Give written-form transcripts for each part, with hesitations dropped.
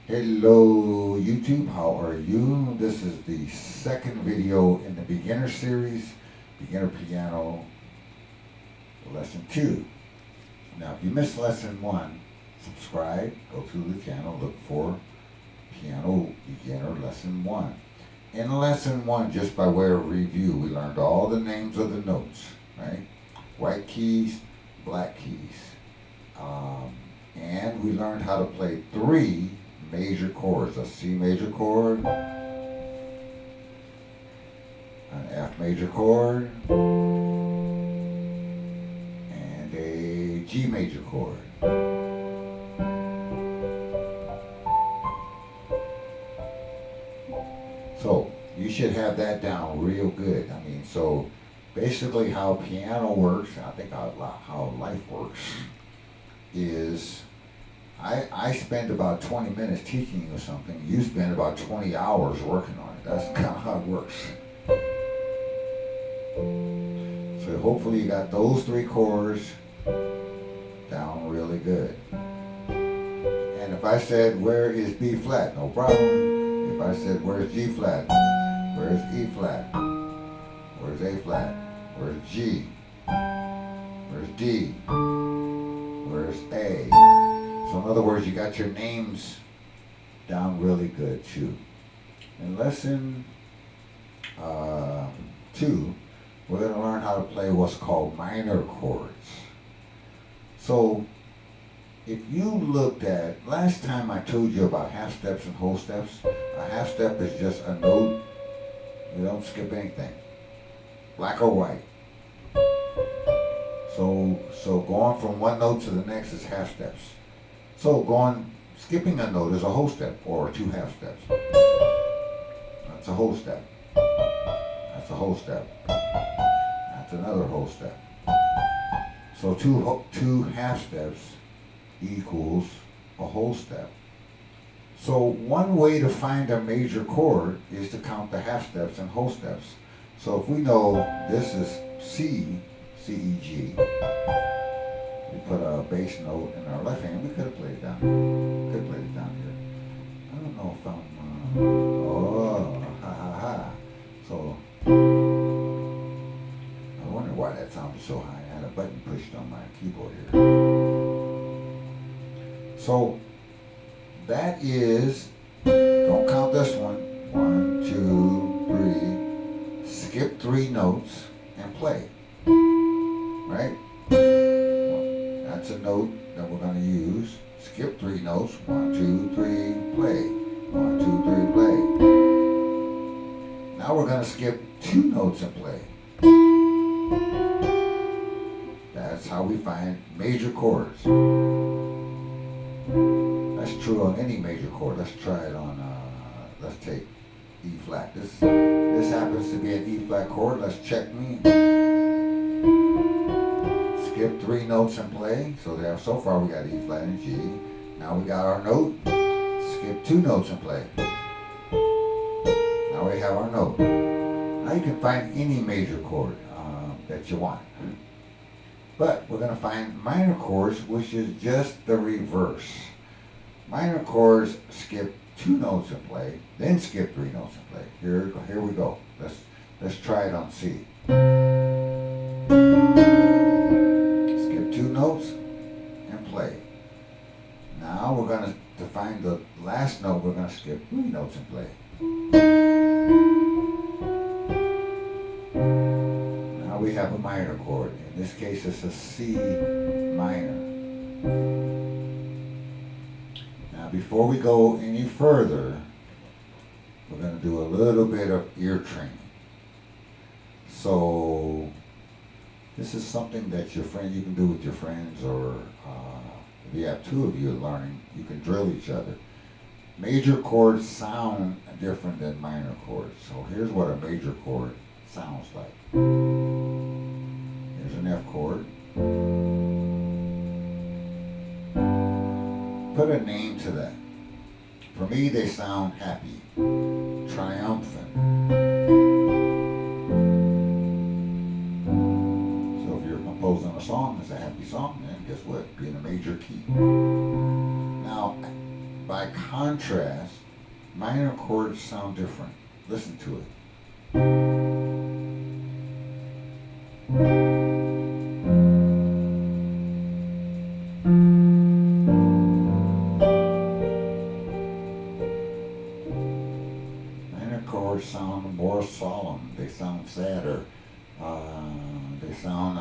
Hello YouTube, how are you? This is the second video in the beginner series, Beginner Piano Lesson 2. Now if you missed Lesson 1, subscribe, go to the channel, look for Piano Beginner Lesson 1. In Lesson 1, just by way of review, we learned all the names of the notes, right? White keys, black keys. And we learned how to play 3 major chords: a C major chord, an F major chord, and a G major chord. So you should have that down real good. I mean, so basically how piano works, I think how life works, is I spend about 20 minutes teaching you something. You spend about 20 hours working on it. That's kind of how it works. So hopefully you got those 3 chords down really good. And if I said, where is B flat? No problem. If I said, where's G flat? Where's E flat? Where's A flat? Where's G? Where's D? Where's A? So in other words, you got your names down really good too. In lesson 2, we're going to learn how to play what's called minor chords. So if you looked at, last time I told you about half steps and whole steps. A half step is just a note. You don't skip anything, black or white. So going from one note to the next is half steps. So skipping a note is a whole step, or 2 half steps. That's a whole step. That's a whole step. That's another whole step. So two half steps equals a whole step. So one way to find a major chord is to count the half steps and whole steps. So if we know this is C, C, E, G, we put a bass note in our left hand. We could have played it down here. Could have played it down here. I don't know if I'm, ha ha ha. So, I wonder why that sounded so high. I had a button pushed on my keyboard here. So, that is, don't count this one. 1, 2, 3. Skip 3 notes and play. Right? That's a note that we're going to use. Skip 3 notes. 1, 2, 3, play. 1, 2, 3, play. Now we're going to skip 2 notes and play. That's how we find major chords. That's true on any major chord. Let's try it on, let's take E flat. This happens to be an E flat chord. Let's check me. Skip 3 notes and play. So far we got E flat and G. Now we got our note. Skip 2 notes and play. Now we have our note. Now you can find any major chord that you want. But we're going to find minor chords, which is just the reverse. Minor chords skip 2 notes and play, then skip 3 notes and play. Here we go. Let's try it on C. 2 notes and play. Now we're going to find the last note. We're going to skip 3 notes and play. Now we have a minor chord. In this case it's a C minor. Now before we go any further, we're going to do a little bit of ear training. So this is something that you can do with your friends, or if you have 2 of you learning, you can drill each other. Major chords sound different than minor chords. So here's what a major chord sounds like. Here's an F chord. Put a name to that. For me, they sound happy, triumphant. Composing a song is a happy song, and guess what? Be in a major key. Now, by By contrast, minor chords sound different. Listen to it. Minor chords sound more solemn. They sound sadder. They sound,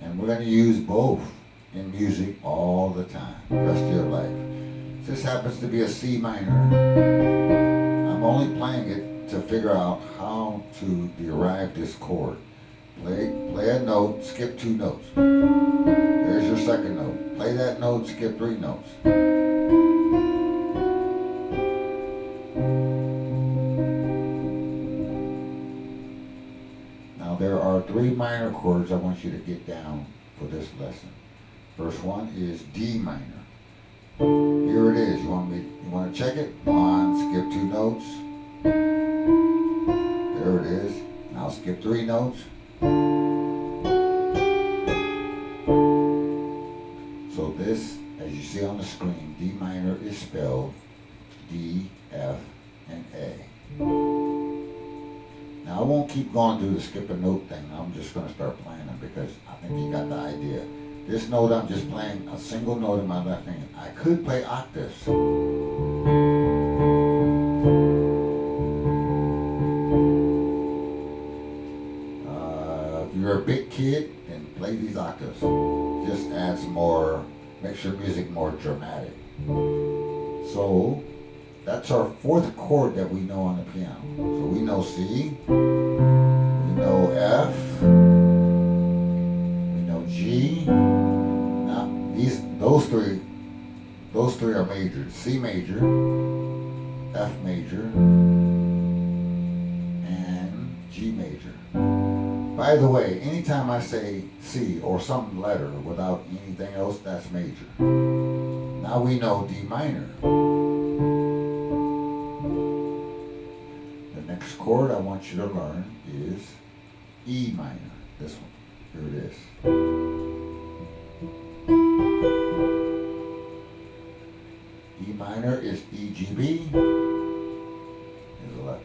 and we're going to use both in music all the time, the rest of your life. This happens to be a C minor. I'm only playing it to figure out how to derive this chord. Play a note, skip 2 notes. There's your second note. Play that note, skip 3 notes. Now there are 3 minor chords I want you to get down for this lesson. First one is D minor. Here it is. You want to check it? 1, skip 2 notes. There it is. Now skip 3 notes. So this, as you see on the screen, D minor is spelled D, F, and A. Now I won't keep going through the skip a note thing. I'm just going to start playing them because I think you got the idea. This note, I'm just playing a single note in my left hand. I could play octaves. If you're a big kid, then play these octaves. Just adds more, makes your music more dramatic. So, that's our 4th chord that we know on the piano. So we know C, we know F, we know G. Now those three are major. C major, F major, and G major. By the way, anytime I say C or some letter without anything else, that's major. Now we know D minor. The next chord I want you to learn is E minor. This one. Here it is. E minor is E, G, B.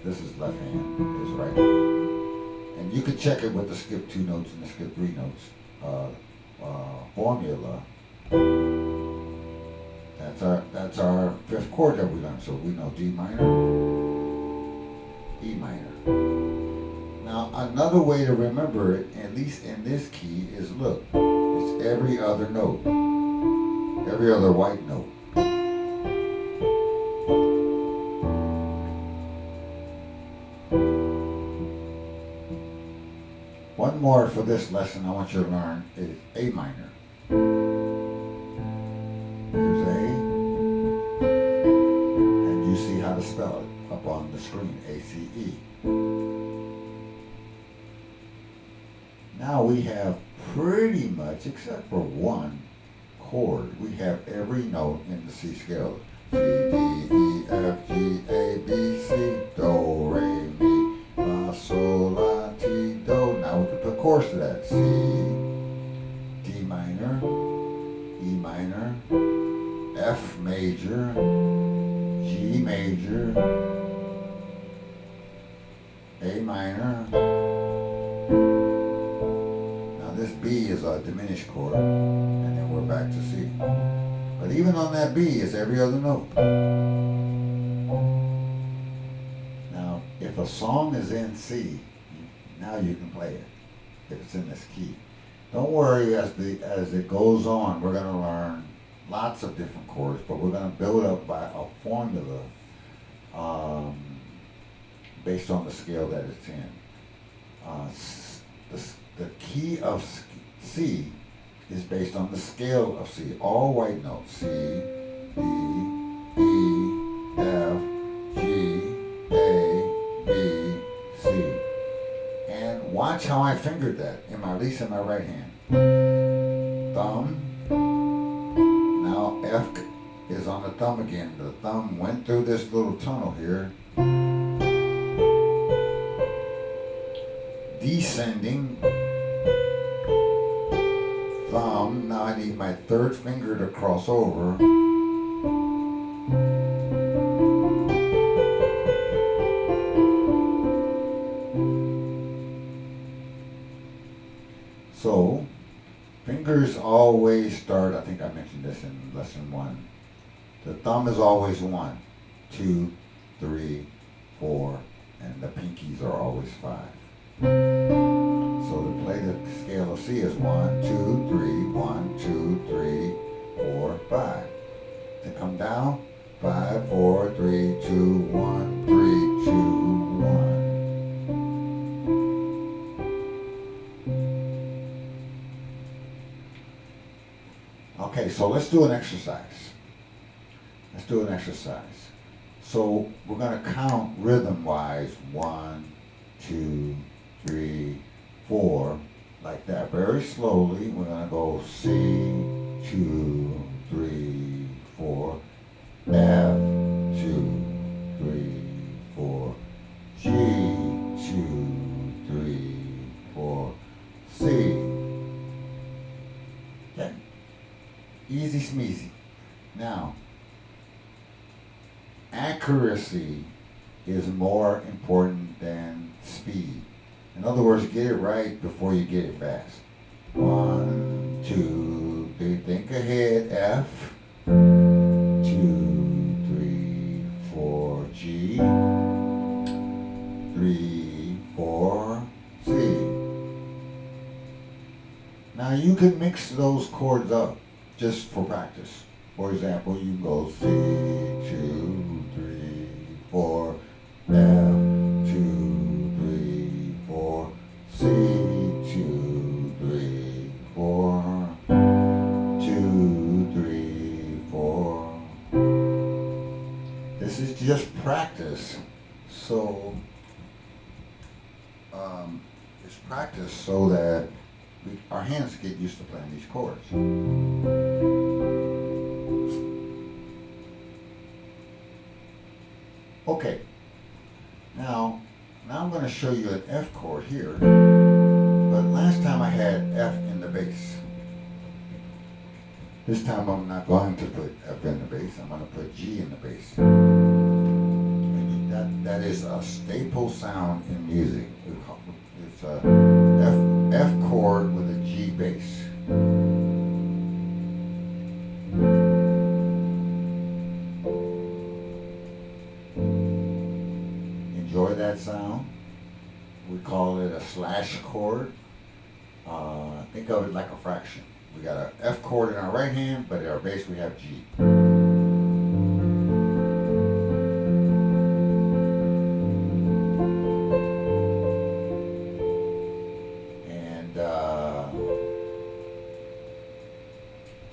This is left hand. This is right hand. And you can check it with the skip 2 notes and the skip 3 notes formula. That's our 5th chord that we learned. So we know D minor, E minor. Now another way to remember it, at least in this key, is look. It's every other note, every other white note. One more for this lesson I want you to learn is A minor. Here's A. And you see how to spell it up on the screen, A-C-E. Now we have pretty much, except for one chord, we have every note in the C scale. C, D, E, F, G, A, B, C, Do, Re, Mi, La, Sol, La, Ti, Do. Now we can put chords to that. C, D minor, E minor, F major, G major, A minor. Now this B is a diminished chord, and then we're back to C. But even on that B, it's every other note. Now, if a song is in C, now you can play it, if it's in this key. Don't worry, as it goes on, we're going to learn lots of different chords, but we're going to build up by a formula based on the scale that it's in. The key of C is based on the scale of C. All white notes. C, D, E, F, G, A, B, C. And watch how I fingered that, at least in my right hand. Thumb. Now F is on the thumb again. The thumb went through this little tunnel here. Descending. Thumb. Now I need my third finger to cross over. always start, I think I mentioned this in lesson 1. The thumb is always 1, 2, 3, 4, and the pinkies are always 5. So to play the scale of C is 1, 2, 3, 1, 2, 3, 4, 5. To come down, 5, 4, 3, 2, 1, 3, 2, 1. Okay, so let's do an exercise. Let's do an exercise. So we're going to count rhythm-wise, 1, 2, 3, 4, like that. Very slowly, we're going to go C, 2, 3, 4, F, 2, 3, 4, G, 2, 3, 4, C. Okay. Easy smeezy. Now, accuracy is more important than speed. In other words, get it right before you get it fast. 1, 2, 3, think ahead, F. 2, 3, 4, G. 3, 4, C. Now you can mix those chords up just for practice. For example, you can go C, 2, 3, 4, F, 2, 3, 4, C, 2, 3, 4, 2, 3, 4. This is just practice. So, it's practice so that our hands get used to playing these chords. Okay, now I'm going to show you an F chord here, but last time I had F in the bass. This time I'm not going to put F in the bass, I'm going to put G in the bass. That is a staple sound in music. It's a F chord with a G bass. Enjoy that sound. We call it a slash chord. Think of it like a fraction. We got an F chord in our right hand, but in our bass we have G.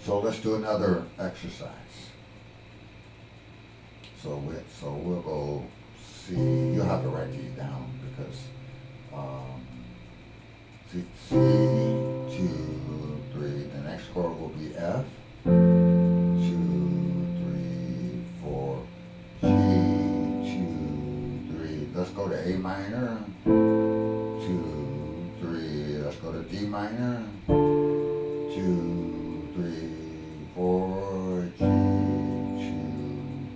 So let's do another exercise. So we'll go C. You'll have to write these down because C, 2, 3. The next chord will be F. 2, 3, 4. G, 2, 3. Let's go to A minor. 2, 3. Let's go to D minor. 2, 3, 4. G, 2,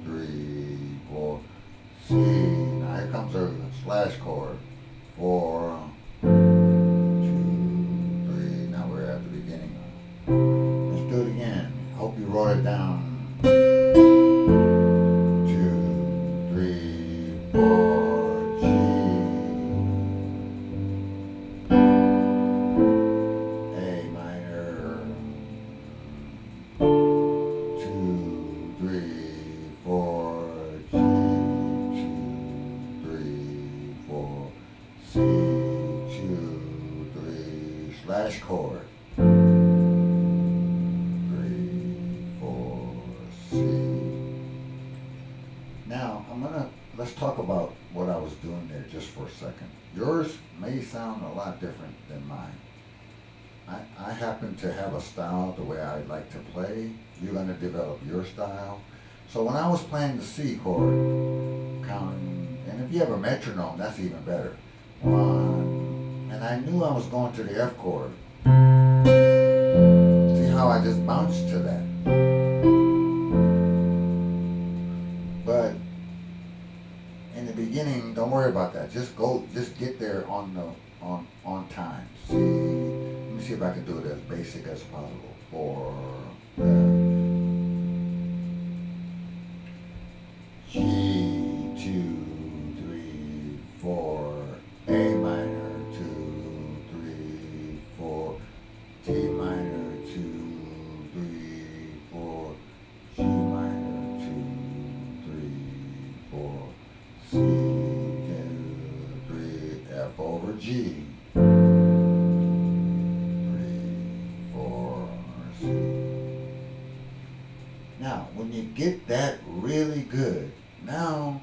3, 4. C. Now here comes our slash chord. 4, 2, 3. Now we're at the beginning. Let's do it again. Hope you wrote it down. 2, 3, 4, G. A minor. 2, 3, 4, G. 2, 3, 4, C. 2, 3, slash chord. 3, 4, C. Now let's talk about what I was doing there just for a second. Yours may sound a lot different than mine. I happen to have a style the way I like to play. You're going to develop your style. So when I was playing the C chord, counting, and if you have a metronome, that's even better. 1, and I knew I was going to the F chord. See how I just bounced to that? But in the beginning, don't worry about that. Just get there on time. See, let me see if I can do it as basic as possible. 4, F, G, 2, 3, 4, A minor, 2, 3, 4, D minor, 2, 3, 4, G minor, 2, 3, 4, C, 2, 3, F over G, 3, 4, C. Now, when you get that really good, now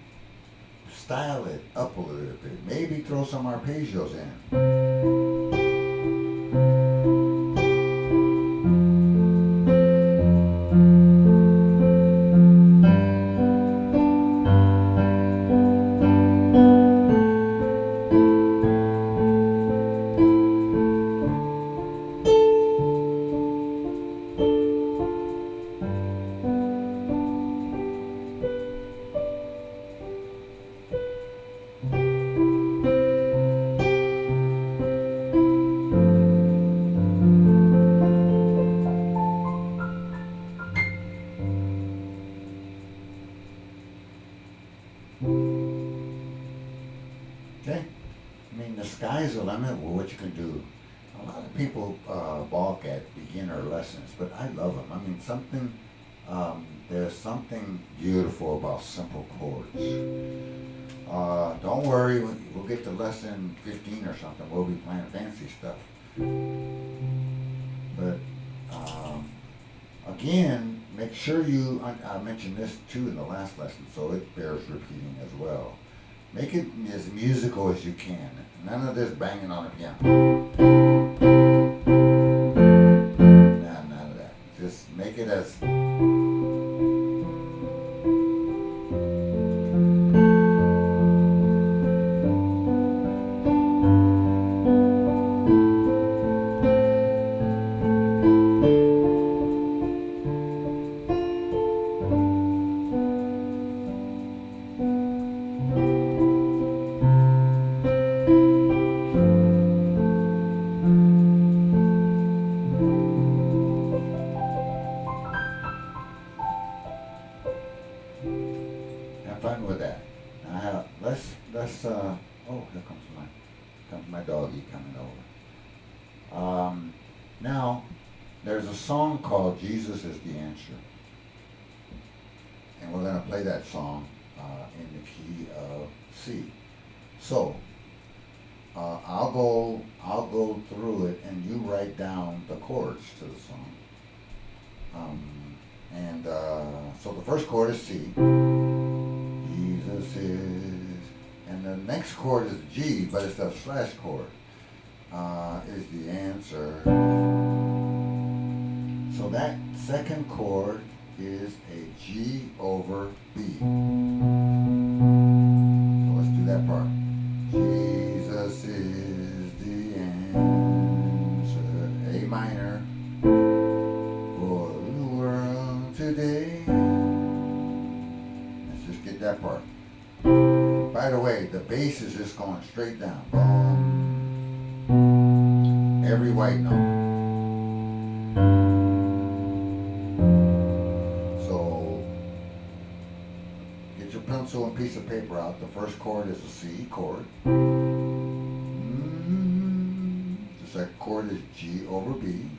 style it up a little bit. Maybe throw some arpeggios in. Okay? I mean, the sky's the limit with what you can do. A lot of people balk at beginner lessons, but I love them. I mean, there's something beautiful about simple chords. Don't worry, we'll get to lesson 15 or something. We'll be playing fancy stuff. But again, make sure I mentioned this too in the last lesson, so it bears repeating as well. Make it as musical as you can. None of this banging on the piano. None of that. Just make it as... Have fun with that. Now, let's oh, here comes my doggy coming over. Now, there's a song called Jesus is the Answer. And we're going to play that song in the key of C. So, I'll go through it and you write down the chords to the song. So the first chord is C. Jesus is, and the next chord is G, but it's the slash chord, is the answer. So that second chord is a G over B. So let's do that part. Jesus is the answer, A minor, for the world today. Let's just get that part. By the way, the bass is just going straight down. Boom. Every white note. So, get your pencil and piece of paper out. The first chord is a C chord. The second chord is G over B.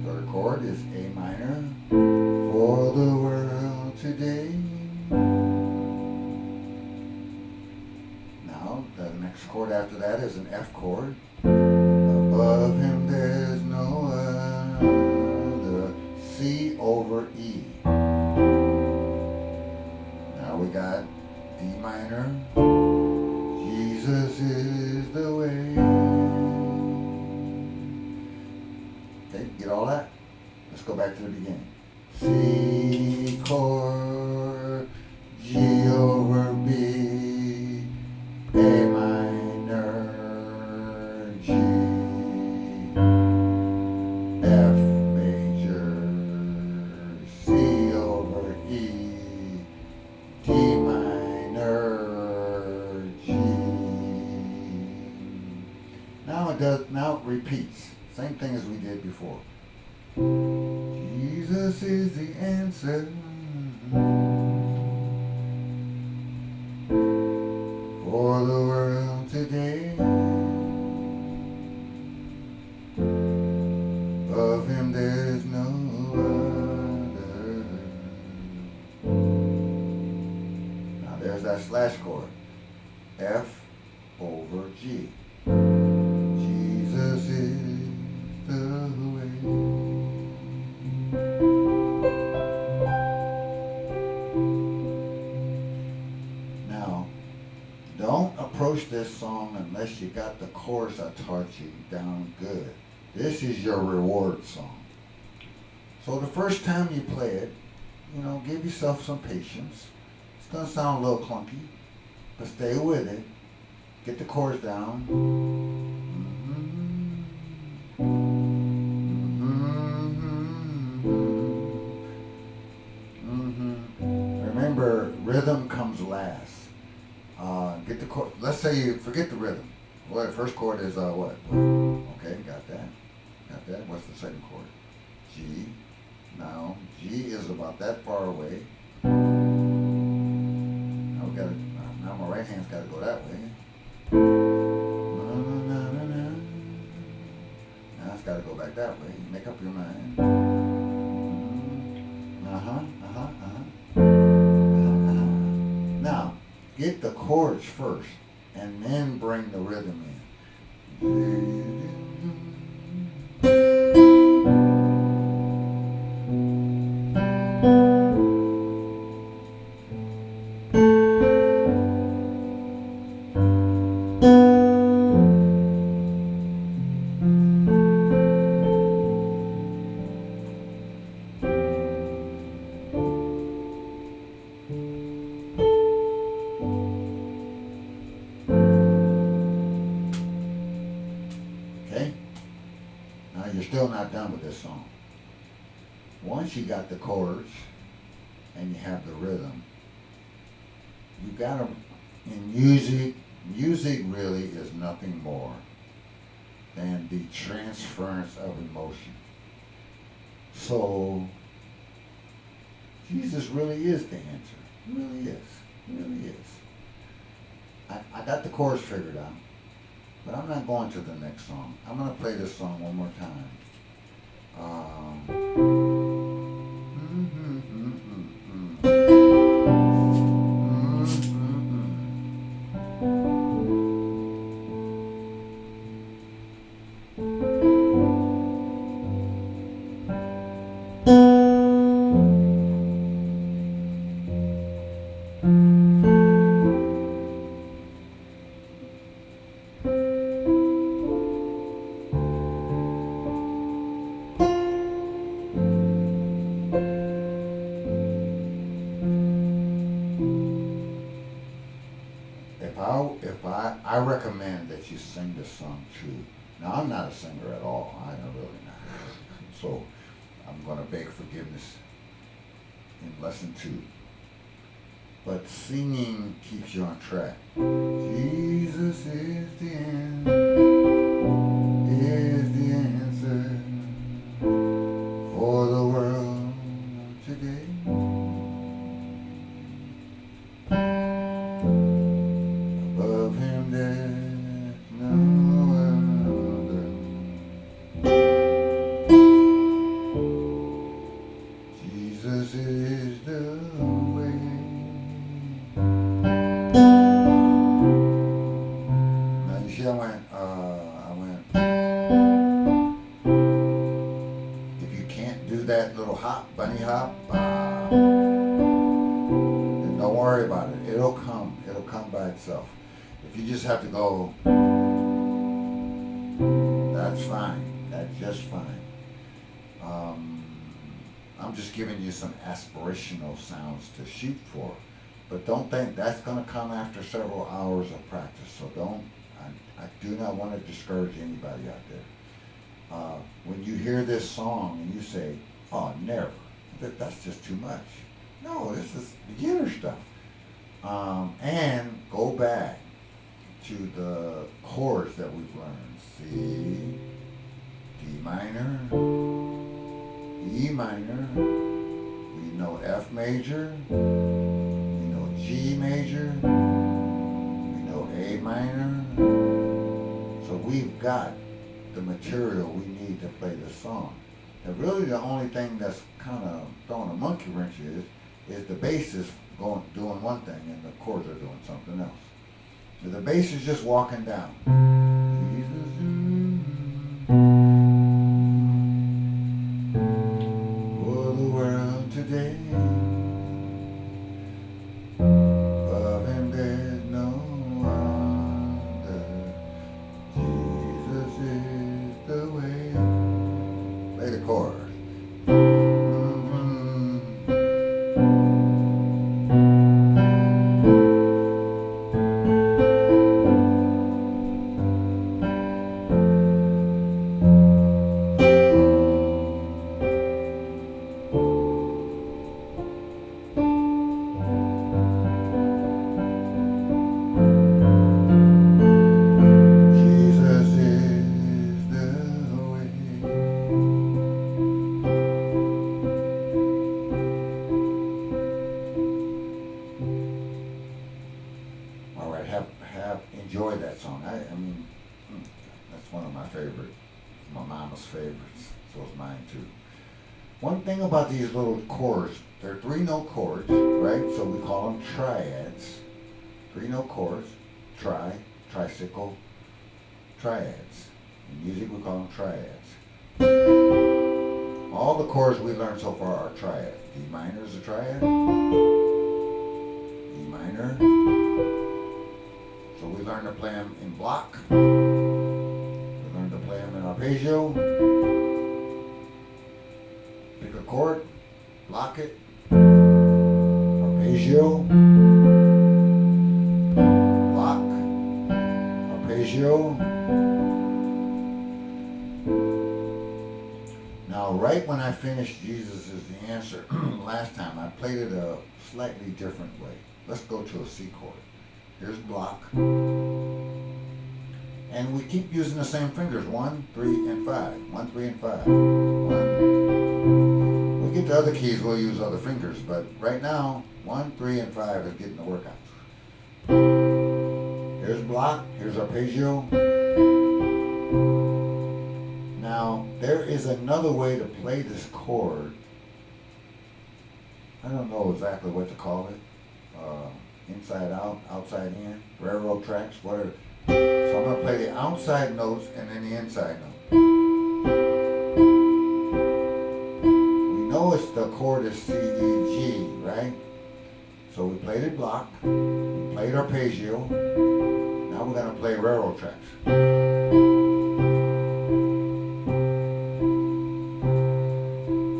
Third chord is A minor, for the world today. Now, the next chord after that is an F chord. Above him there's no other, C over E. Now we got D minor, Jesus is the way. Okay, get all that? Let's go back to the beginning. C chord, G over B, A minor, G, F major, C over E, D minor, G. Now it repeats. Same thing as we did before. Jesus is the answer for the world today. Of him there's no other. Now there's that slash chord. F over G. Jesus is the way. Now, don't approach this song unless you got the chorus I taught you down good. This is your reward song. So the first time you play it, give yourself some patience. It's going to sound a little clunky, but stay with it. Get the chords down. Remember, rhythm comes last. Get the chord. Let's say you forget the rhythm. Well, the first chord is what? Okay, got that. Got that. What's the second chord? G. Now G is about that far away. Now we got now my right hand's got to go that way. Now it's got to go back that way. Make up your mind. Now get the chords first, and then bring the rhythm in. You're still not done with this song. Once you got the chords and you have the rhythm, you gotta, in music really is nothing more than the transference of emotion. So, Jesus really is the answer. He really is. He really is. I got the chords figured out. But I'm not going to the next song. I'm going to play this song one more time. I recommend that you sing this song too. Now, I'm not a singer at all. I'm really not. So I'm going to beg forgiveness in lesson 2. But singing keeps you on track. Jesus is the answer for the world today. Above him there's no other. Jesus is the way. Now you see I went, if you can't do that little hop, bunny hop, then don't worry about it. It'll come by itself. If you just have to go, that's fine. That's just fine. I'm just giving you some aspirational sounds to shoot for. But don't think that's going to come after several hours of practice. So I do not want to discourage anybody out there. When you hear this song and you say, oh, never, that's just too much. No, this is beginner stuff. And go back to the chords that we've learned. C, D minor, E minor, we know F major, we know G major, we know A minor. So we've got the material we need to play the song. And really the only thing that's kind of throwing a monkey wrench is the bass is doing one thing and the chords are doing something else. So the bass is just walking down. For the world today, love and there's no other. Jesus is the way. Play the chord. Enjoy that song. I mean, that's one of my favorites. My mama's favorites. So it's mine too. One thing about these little chords, they're 3-note chords, right? So we call them triads. 3-note chords, tricycle, triads. In music we call them triads. All the chords we learned so far are triads. D minor is a triad. E minor. So we learn to play them in block. We learn to play them in arpeggio. Pick a chord, block it, arpeggio, block, arpeggio. Now, right when I finished Jesus is the Answer last time, I played it a slightly different way. Let's go to a C chord. Here's block. And we keep using the same fingers, 1, 3, and 5. 1, 3, and 5. 1. We get to other keys, we'll use other fingers, but right now, 1, 3, and 5 is getting the workout. Here's block, here's arpeggio. Now, there is another way to play this chord. I don't know exactly what to call it. Inside out, outside in, railroad tracks, whatever. So I'm going to play the outside notes and then the inside note. We know it's the chord is C, E, G, right? So we played it block, we played arpeggio, now we're going to play railroad tracks.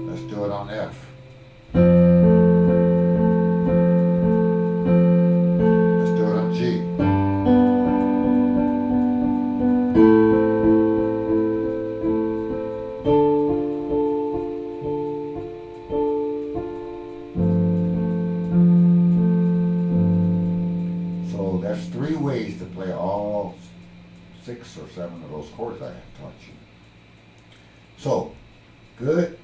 Let's do it on F. That's 3 ways to play all 6 or 7 of those chords I have taught you. So, good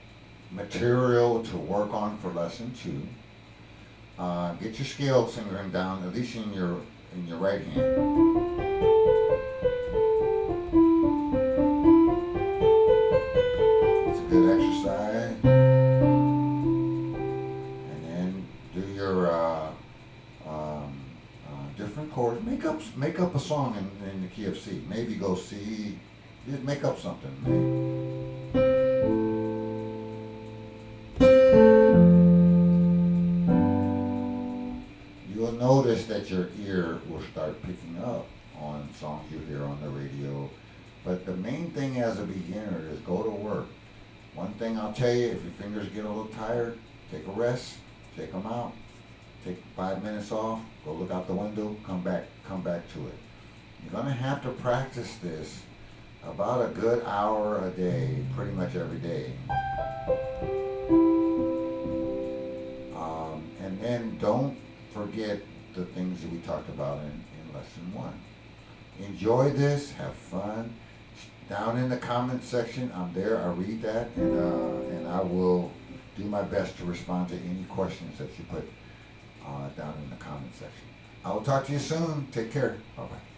material to work on for lesson 2. Get your scale fingering down, at least in your right hand. It's a good exercise. And then do your different chords. Make up a song in the key of C. Maybe go C. Just make up something. You'll notice that your ear will start picking up on songs you hear on the radio. But the main thing as a beginner is go to work. One thing I'll tell you, if your fingers get a little tired, take a rest, take them out. Take 5 minutes off, go look out the window, come back to it. You're going to have to practice this about a good hour a day, pretty much every day. And then don't forget the things that we talked about in lesson 1. Enjoy this, have fun. down in the comments section, I'm there, I read that, and I will do my best to respond to any questions that you put down in the comment section. I will talk to you soon. Take care. Bye-bye.